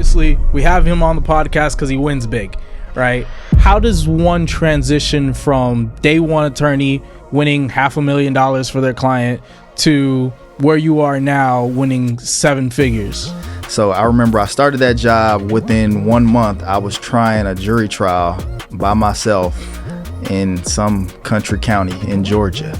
obviously we have him on the podcast because he wins big, right? How does one transition from day one attorney winning $500,000 for their client to where you are now winning 7 figures? So I remember I started that job. Within 1 month, I was trying a jury trial by myself in some country county in Georgia.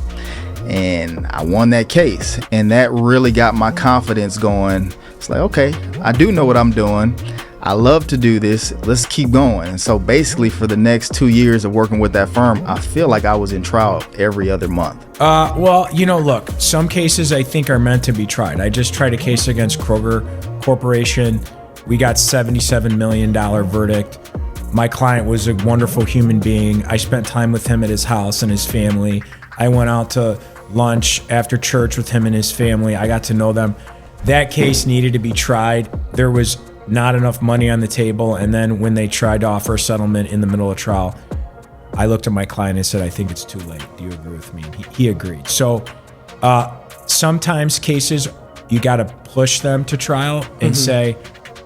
And I won that case. And that really got my confidence going. It's like, okay, I do know what I'm doing. I love to do this. Let's keep going. And so basically for the next 2 years of working with that firm, I feel like I was in trial every other month. Well, look, some cases I think are meant to be tried. I just tried a case against Kroger Corporation. We got $77 million verdict. My client was a wonderful human being. I spent time with him at his house and his family. I went out to lunch after church with him and his family. I got to know them. That case needed to be tried. There was not enough money on the table. And then when they tried to offer a settlement in the middle of trial, I looked at my client and said, I think it's too late. Do you agree with me? He agreed. So sometimes cases, you got to push them to trial and say,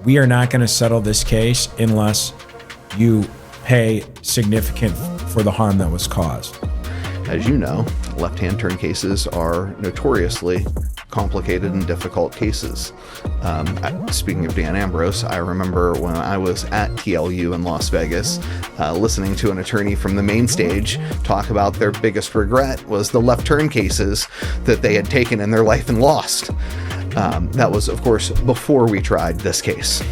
we are not going to settle this case unless you pay significant for the harm that was caused. As you know, left-hand turn cases are notoriously complicated and difficult cases. Speaking of Dan Ambrose, I remember when I was at TLU in Las Vegas, listening to an attorney from the main stage talk about their biggest regret was the left turn cases that they had taken in their life and lost. That was, of course, before we tried this case.